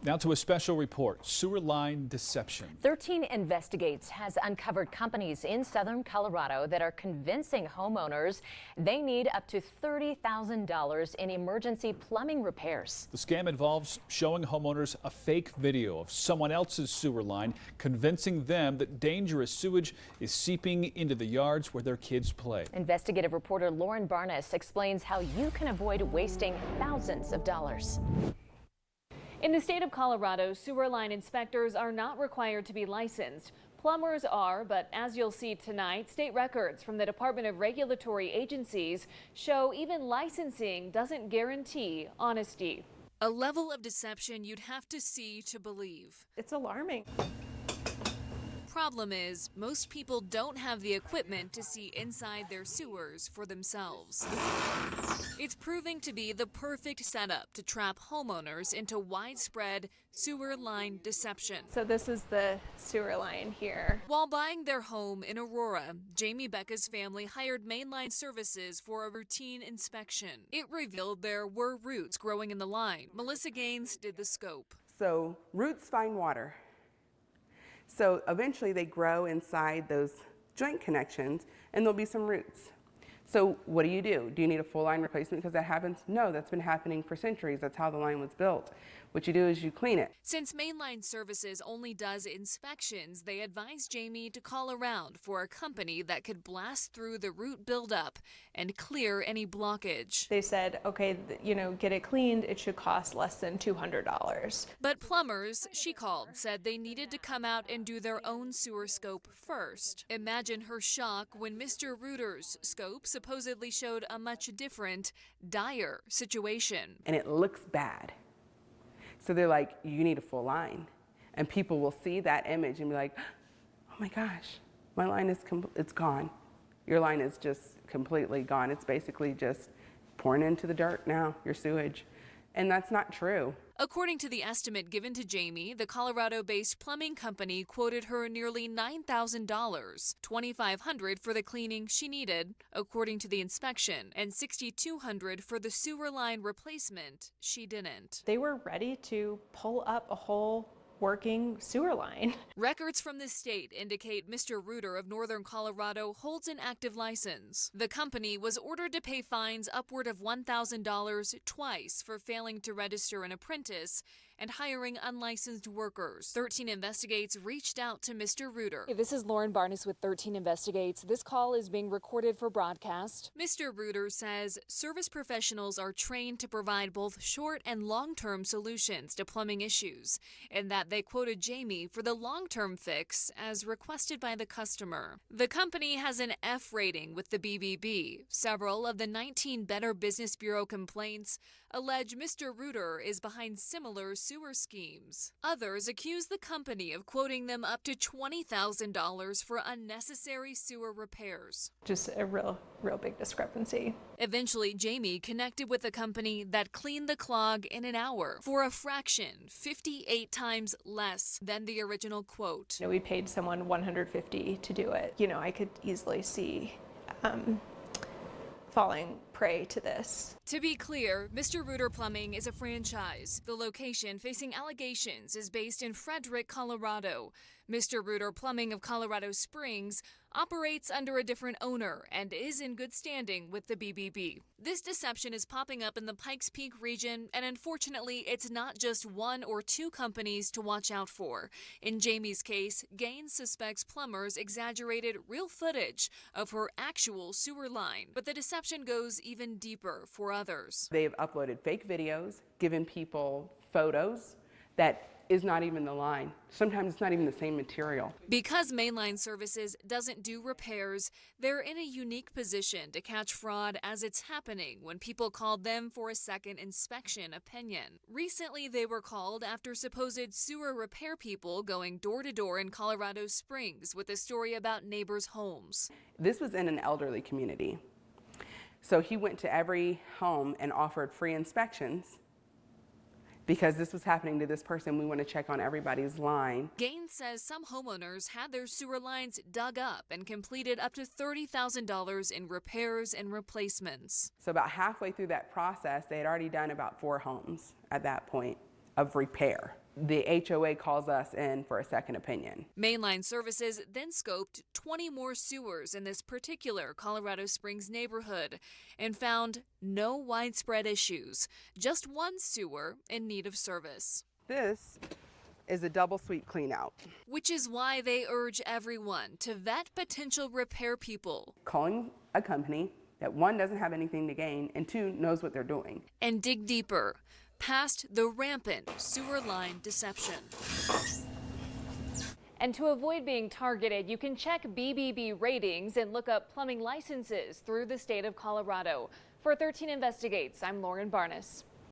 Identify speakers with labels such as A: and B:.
A: Now to a special report, sewer line deception.
B: 13 Investigates has uncovered companies in southern Colorado that are convincing homeowners they need up to $30,000 in emergency plumbing repairs.
A: The scam involves showing homeowners a fake video of someone else's sewer line, convincing them that dangerous sewage is seeping into the yards where their kids play.
B: Investigative reporter Lauren Barnes explains how you can avoid wasting thousands of dollars.
C: In the state of Colorado, sewer line inspectors are not required to be licensed. Plumbers are, but as you'll see tonight, state records from the Department of Regulatory Agencies show even licensing doesn't guarantee honesty.
D: A level of deception you'd have to see to believe.
E: It's alarming.
D: Problem is, most people don't have the equipment to see inside their sewers for themselves. It's proving to be the perfect setup to trap homeowners into widespread sewer line deception.
E: So this is the sewer line here.
D: While buying their home in Aurora, Jamie Becca's family hired Mainline Services for a routine inspection. It revealed there were roots growing in the line. Melissa Gaines did the scope.
F: So roots find water. So eventually they grow inside those joint connections and there'll be some roots. So what do? Do you need a full line replacement because that happens? No, that's been happening for centuries. That's how the line was built. What you do is you clean it.
D: Since Mainline Services only does inspections, they advised Jamie to call around for a company that could blast through the root buildup and clear any blockage.
E: They said, okay, get it cleaned. It should cost less than $200.
D: But plumbers she called said they needed to come out and do their own sewer scope first. Imagine her shock when Mr. Reuter's scope supposedly showed a much different, dire situation.
F: And it looks bad. So they're like, you need a full line. And people will see that image and be like, oh my gosh, my line is it's gone. Your line is just completely gone. It's basically just pouring into the dirt now, your sewage. And that's not true.
D: According to the estimate given to Jamie, the Colorado-based plumbing company quoted her nearly $9,000, $2,500 for the cleaning she needed, according to the inspection, and $6,200 for the sewer line replacement she didn't.
E: They were ready to pull up a whole working sewer line.
D: Records from the state indicate Mr. Reuter of northern Colorado holds an active license. The company was ordered to pay fines upward of $1,000 twice for failing to register an apprentice and hiring unlicensed workers. 13 Investigates reached out to Mr. Reuter.
C: Hey, this is Lauren Barnes with 13 Investigates. This call is being recorded for broadcast.
D: Mr. Reuter says service professionals are trained to provide both short and long-term solutions to plumbing issues, and that they quoted Jamie for the long-term fix as requested by the customer. The company has an F rating with the BBB. Several of the 19 Better Business Bureau complaints allege Mr. Reuter is behind similar sewer schemes. Others accuse the company of quoting them up to $20,000 for unnecessary sewer repairs.
E: Just a real big discrepancy.
D: Eventually, Jamie connected with a company that cleaned the clog in an hour for a fraction, 58 times less than the original quote.
E: We paid someone $150 to do it. I could easily see falling prey to this.
D: To be clear, Mr. Reuter Plumbing is a franchise. The location facing allegations is based in Frederick, Colorado. Mr. Reuter Plumbing of Colorado Springs operates under a different owner and is in good standing with the BBB. This deception is popping up in the Pikes Peak region, and unfortunately, it's not just one or two companies to watch out for. In Jamie's case, Gaines suspects plumbers exaggerated real footage of her actual sewer line, but the deception goes even deeper for others.
F: They've uploaded fake videos, given people photos that is not even the line. Sometimes it's not even the same material.
D: Because Mainline Services doesn't do repairs, they're in a unique position to catch fraud as it's happening when people called them for a second inspection opinion. Recently, they were called after supposed sewer repair people going door to door in Colorado Springs with a story about neighbors' homes.
F: This was in an elderly community. So he went to every home and offered free inspections. Because this was happening to this person, we want to check on everybody's line.
D: Gaines says some homeowners had their sewer lines dug up and completed up to $30,000 in repairs and replacements.
F: So about halfway through that process, they had already done about 4 homes at that point of repair. the HOA calls us in for a second opinion.
D: Mainline Services then scoped 20 more sewers in this particular Colorado Springs neighborhood and found no widespread issues, just one sewer in need of service.
F: This is a double sweep clean out.
D: Which is why they urge everyone to vet potential repair people.
F: Calling a company that, one, doesn't have anything to gain, and two, knows what they're doing.
D: And dig deeper, past the rampant sewer line deception.
C: And to avoid being targeted, you can check BBB ratings and look up plumbing licenses through the state of Colorado. For 13 Investigates, I'm Lauren Barnes.